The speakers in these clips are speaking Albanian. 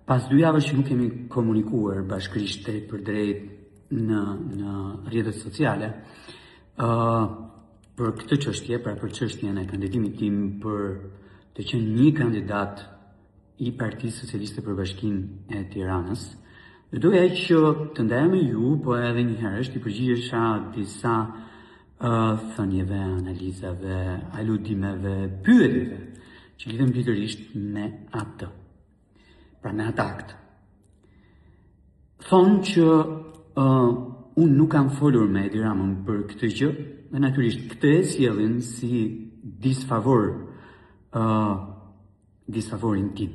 Pas 2 javësh që nuk kemi komunikuar bashkërisht drejt për drejt në rrjetet sociale, për këtë çështje, pra për çështjen e kandidimit tim për të qenë një kandidat i Partisë Socialiste për Bashkinë e Tiranës, dhe doja që të ndaja me ju, po edhe një herësh të përgjigjesha disa thënieve, analizave, aludimeve, pyetjeve që lidhen pikërisht me atë. Pra me atë akt. Thonë që unë nuk kam folur me Edi Ramën për këtë gjë, dhe natyrisht këtë e sjellin si disfavorin tim.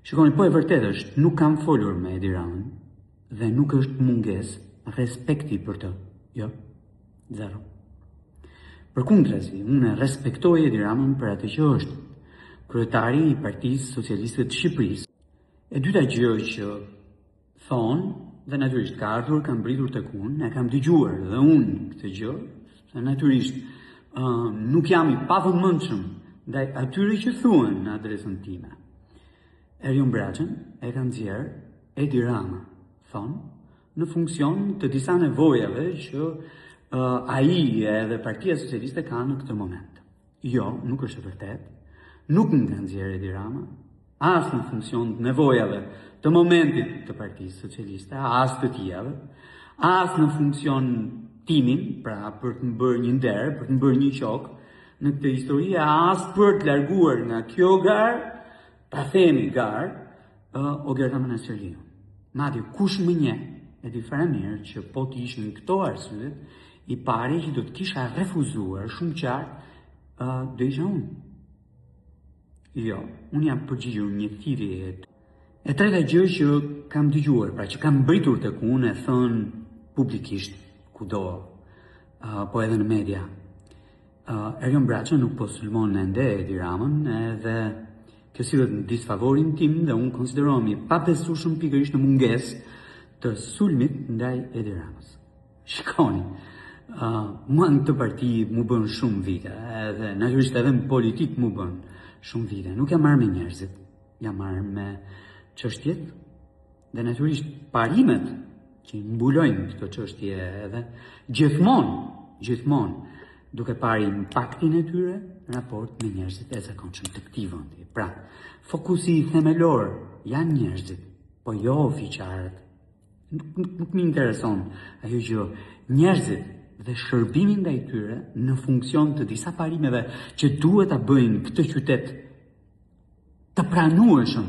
Shikoni, po e vërtet është, nuk kam folur me Edi Ramën dhe nuk është munges respekti për të. Jo, zero. Përkundrazi, unë respektoj Edi Ramën për atë që është kryetari i Partisë Socialiste të Shqipërisë. E dyta gjë që thonë, dhe natyrisht ka ardhur, kam mbritur tek unë, e kam dëgjuar dhe unë këtë gjë, se natyrisht nuk jam i pavëmendshëm ndaj atyre që thuan në adresën time. Erion Braçën e ka nxjerr Edi Rama, thonë, në funksion të disa nevojave që ai edhe Partia Socialiste ka në këtë moment. Jo, nuk është e vërtet. Nuk më ka nxjerr Edi Rama, as në funksion të nevojave të momentit të Partisë Socialiste, as të tjerave, as në funksion timin, pra për të më bërë një nder, për të më bërë një qok në këtë histori, as për të larguar nga kjo garë, pa themi garë, Ogerta Manasqeliu. Madje kush më njeh e di fare mirë që po të ishin këto arsyet, i pari që do të kisha refuzuar shumë qartë do isha unë. Jo, unë jam përgjigjur një thirrje. E treta gjë që kam dëgjuar, pra që kam mbritur tek unë, e thënë publikisht, kudo, po edhe në media. Erion Braçën nuk po sulmon ende Edi Ramën, edhe kjo sillet në disfavorin tim dhe unë konsiderohemi pa besueshëm pikërisht në mungesë të sulmit ndaj Edi Ramës. Shikoni, mua në këtë parti mu bën shumë vite, edhe natyrisht edhe në politik mu bën shumë vite. Nuk jam marrë me njerëzit, jam marrë me çështjet dhe natyrisht parimet që mbulojnë këto çështje edhe gjithmonë duke parë impaktin e tyre në raport me njerëzit e zakonshëm të këtij vendi. Pra, fokusi themelor janë njerëzit, po jo ofiçarët. Nuk më intereson ajo që njerëzit dhe shërbimin ndaj tyre në funksion të disa parimeve që duhet ta bëjnë këtë qytet të pranueshëm